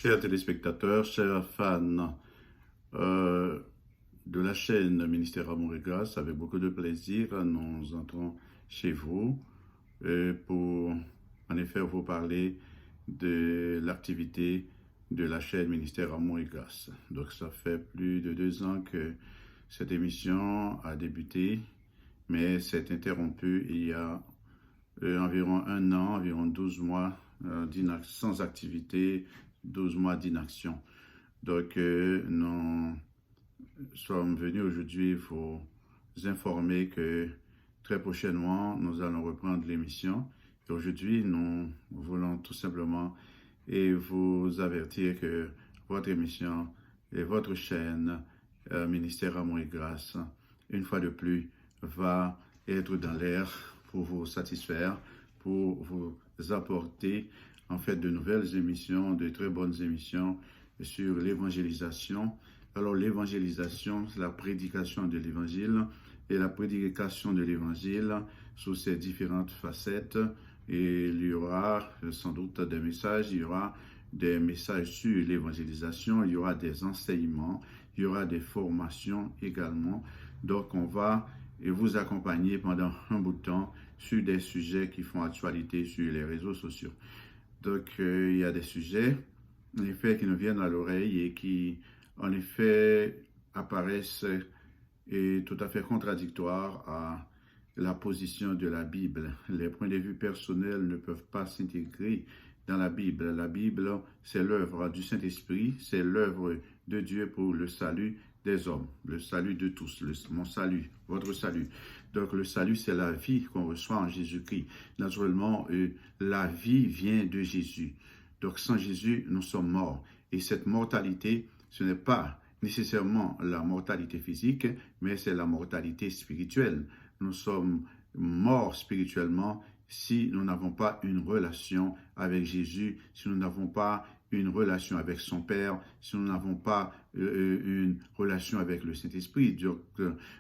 Chers téléspectateurs, chers fans de la chaîne Ministère Amour et Grâce, avec beaucoup de plaisir, nous entrons chez vous pour en effet vous parler de l'activité de la chaîne Ministère Amour et Grâce. Donc ça fait plus de 2 ans que cette émission a débuté, mais s'est interrompue il y a environ 1 an, environ 12 mois sans activité, 12 mois d'inaction. Donc, nous sommes venus aujourd'hui vous informer que très prochainement, nous allons reprendre l'émission. Et aujourd'hui, nous voulons tout simplement vous avertir que votre émission et votre chaîne, Ministère Amour et Grâce, une fois de plus, va être dans l'air pour vous satisfaire, pour vous apporter en fait de nouvelles émissions, de très bonnes émissions sur l'évangélisation. Alors l'évangélisation, c'est la prédication de l'évangile et la prédication de l'évangile sous ses différentes facettes. Et il y aura sans doute des messages, il y aura des messages sur l'évangélisation, il y aura des enseignements, il y aura des formations également. Donc on va vous accompagner pendant un bout de temps sur des sujets qui font actualité sur les réseaux sociaux. Donc il y a des sujets en effet qui nous viennent à l'oreille et qui en effet apparaissent tout à fait contradictoires à la position de la Bible. Les points de vue personnels ne peuvent pas s'intégrer dans la Bible. La Bible, c'est l'œuvre du Saint-Esprit, c'est l'œuvre de Dieu pour le salut des hommes, le salut de tous, mon salut, votre salut. Donc le salut, c'est la vie qu'on reçoit en Jésus-Christ. Naturellement, la vie vient de Jésus. Donc sans Jésus, nous sommes morts. Et cette mortalité, ce n'est pas nécessairement la mortalité physique, mais c'est la mortalité spirituelle. Nous sommes morts spirituellement si nous n'avons pas une relation avec Jésus, si nous n'avons pas une relation avec son Père, si nous n'avons pas une relation avec le Saint-Esprit,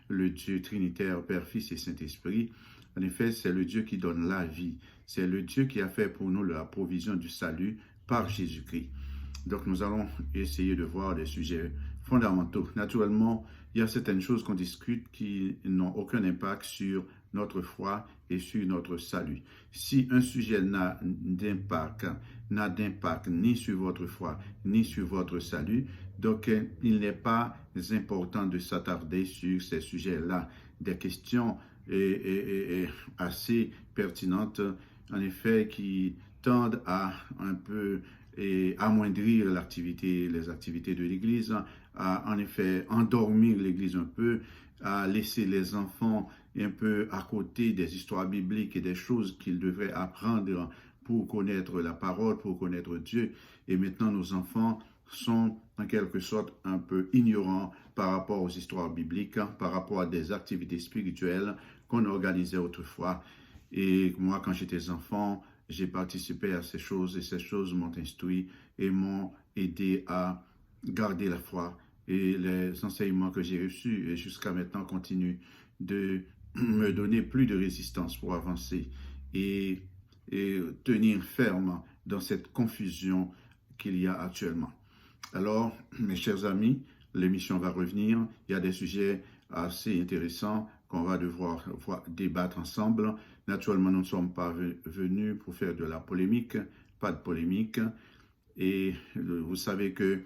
le Dieu trinitaire, Père, Fils et Saint-Esprit. En effet, c'est le Dieu qui donne la vie. C'est le Dieu qui a fait pour nous la provision du salut par Jésus-Christ. Donc, nous allons essayer de voir des sujets fondamentaux. Naturellement, il y a certaines choses qu'on discute qui n'ont aucun impact sur notre foi et sur notre salut. Si un sujet n'a d'impact ni sur votre foi, ni sur votre salut, donc il n'est pas important de s'attarder sur ces sujets-là. Des questions assez pertinentes, en effet, qui tendent à un peu amoindrir les activités de l'Église, à en effet endormir l'Église un peu, à laisser les enfants un peu à côté des histoires bibliques et des choses qu'ils devraient apprendre pour connaître la parole, pour connaître Dieu. Et maintenant, nos enfants sont en quelque sorte un peu ignorants par rapport aux histoires bibliques, par rapport à des activités spirituelles qu'on organisait autrefois. Et moi, quand j'étais enfant, j'ai participé à ces choses et ces choses m'ont instruit et m'ont aidé à garder la foi. Et les enseignements que j'ai reçus et jusqu'à maintenant continuent de me donner plus de résistance pour avancer et tenir ferme dans cette confusion qu'il y a actuellement. Alors, mes chers amis, l'émission va revenir. Il y a des sujets assez intéressants qu'on va devoir débattre ensemble. Naturellement, nous ne sommes pas venus pour faire de la polémique, pas de polémique. Et vous savez que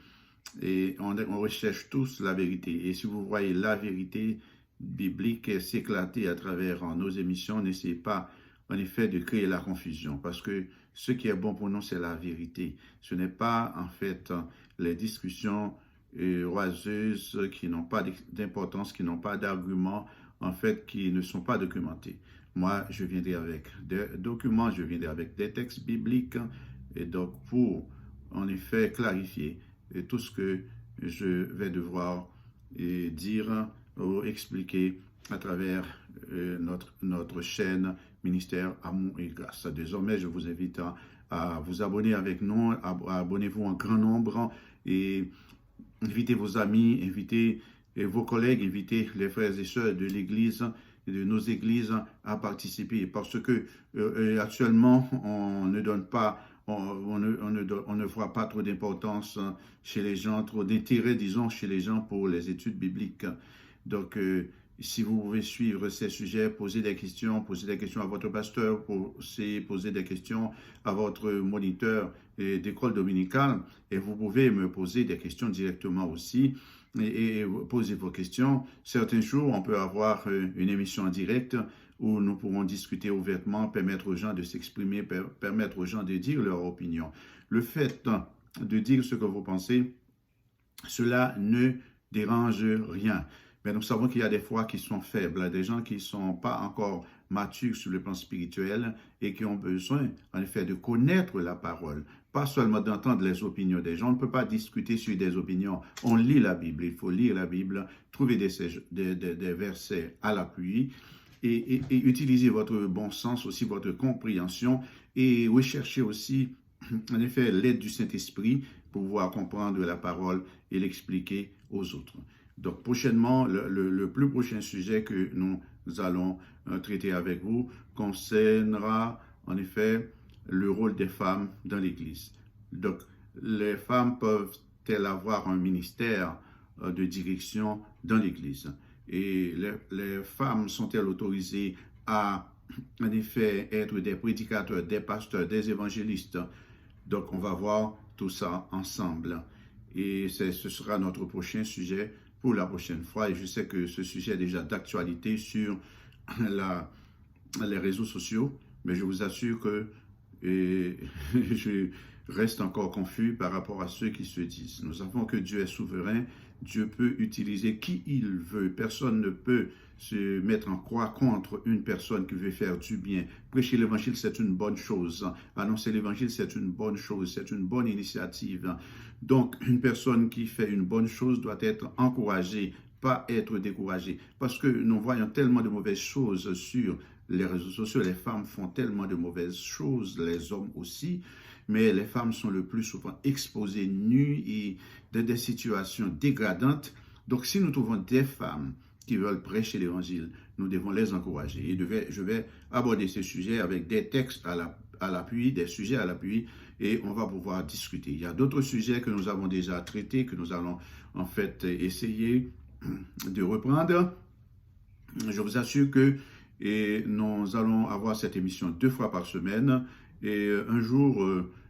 on recherche tous la vérité. Et si vous voyez la vérité biblique s'éclater à travers nos émissions, n'essayez pas en effet de créer la confusion. Parce que ce qui est bon pour nous, c'est la vérité. Ce n'est pas en fait les discussions oiseuses qui n'ont pas d'importance, qui n'ont pas d'arguments, en fait, qui ne sont pas documentés. Moi, je viendrai avec des documents, je viendrai avec des textes bibliques, et donc pour, en effet, clarifier tout ce que je vais devoir dire ou expliquer à travers notre chaîne Ministère Amour et Grâce. Désormais, je vous invite à vous abonner avec nous, abonnez-vous en grand nombre et invitez vos amis, invitez vos collègues, invitez les frères et sœurs de l'Église, de nos églises à participer parce que actuellement, on ne donne pas on ne voit pas trop d'importance chez les gens, trop d'intérêt, disons, chez les gens pour les études bibliques. Donc, si vous pouvez suivre ces sujets, poser des questions à votre pasteur, poser des questions à votre moniteur d'école dominicale, et vous pouvez me poser des questions directement aussi, et poser vos questions. Certains jours, on peut avoir une émission en direct où nous pourrons discuter ouvertement, permettre aux gens de s'exprimer, permettre aux gens de dire leur opinion. Le fait de dire ce que vous pensez, cela ne dérange rien. Mais nous savons qu'il y a des fois qui sont faibles, des gens qui ne sont pas encore matures sur le plan spirituel et qui ont besoin, en effet, de connaître la parole, pas seulement d'entendre les opinions des gens. On ne peut pas discuter sur des opinions. On lit la Bible, il faut lire la Bible, trouver des versets à l'appui et utiliser votre bon sens, aussi votre compréhension et rechercher aussi, en effet, l'aide du Saint-Esprit pour pouvoir comprendre la parole et l'expliquer aux autres. Donc, prochainement, le plus prochain sujet que nous allons traiter avec vous concernera, en effet, le rôle des femmes dans l'Église. Donc, les femmes peuvent-elles avoir un ministère de direction dans l'Église? Et les femmes sont-elles autorisées à, en effet, être des prédicateurs, des pasteurs, des évangélistes? Donc, on va voir tout ça ensemble. Et ce sera notre prochain sujet pour la prochaine fois. Et je sais que ce sujet est déjà d'actualité sur les réseaux sociaux, mais je vous assure que je reste encore confus par rapport à ceux qui se disent. Nous savons que Dieu est souverain, Dieu peut utiliser qui il veut. Personne ne peut se mettre en croix contre une personne qui veut faire du bien. Prêcher l'évangile, c'est une bonne chose. Annoncer l'évangile, c'est une bonne chose, c'est une bonne initiative. Donc, une personne qui fait une bonne chose doit être encouragée, pas être découragée. Parce que nous voyons tellement de mauvaises choses sur les réseaux sociaux. Les femmes font tellement de mauvaises choses, les hommes aussi. Mais les femmes sont le plus souvent exposées nues et dans des situations dégradantes. Donc, si nous trouvons des femmes qui veulent prêcher l'évangile, nous devons les encourager. Et je vais aborder ces sujets avec des textes à l'appui, des sujets à l'appui, et on va pouvoir discuter. Il y a d'autres sujets que nous avons déjà traités, que nous allons en fait essayer de reprendre. Je vous assure que nous allons avoir cette émission 2 fois par semaine. Et un jour,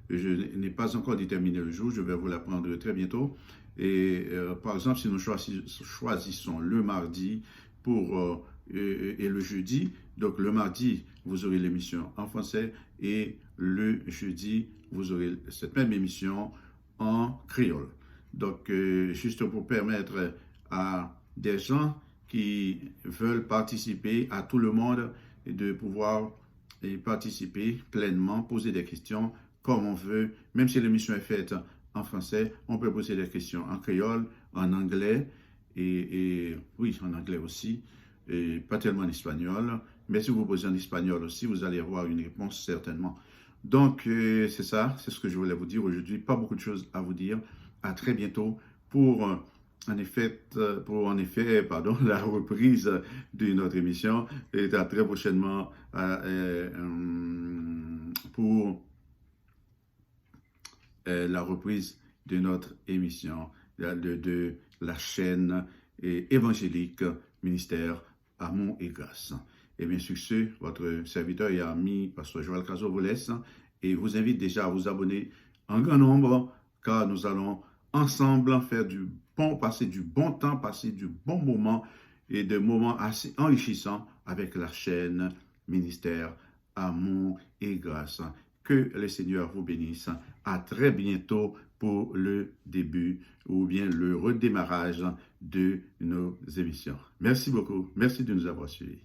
je n'ai pas encore déterminé le jour, je vais vous l'apprendre très bientôt. Et par exemple, si nous choisissons le mardi et le jeudi, donc le mardi, vous aurez l'émission en français et le jeudi, vous aurez cette même émission en créole. Donc, juste pour permettre à des gens qui veulent participer, à tout le monde, de pouvoir participer pleinement, poser des questions comme on veut, même si l'émission est faite en français, on peut poser des questions en créole, en anglais, et oui, en anglais aussi, et pas tellement en espagnol, mais si vous posez en espagnol aussi, vous allez avoir une réponse certainement. Donc, c'est ça, c'est ce que je voulais vous dire aujourd'hui. Pas beaucoup de choses à vous dire. À très bientôt pour la reprise de notre émission. Et à très prochainement pour la reprise de notre émission de la chaîne évangélique Ministère Amour et Grâce. Et bien sur ce, votre serviteur et ami, Pasteur Joël Cazot, vous laisse et vous invite déjà à vous abonner en grand nombre, car nous allons ensemble passer du bon temps, passer du bon moment et des moments assez enrichissants avec la chaîne Ministère Amour et Grâce. Que le Seigneur vous bénisse. À très bientôt pour le début ou bien le redémarrage de nos émissions. Merci beaucoup. Merci de nous avoir suivis.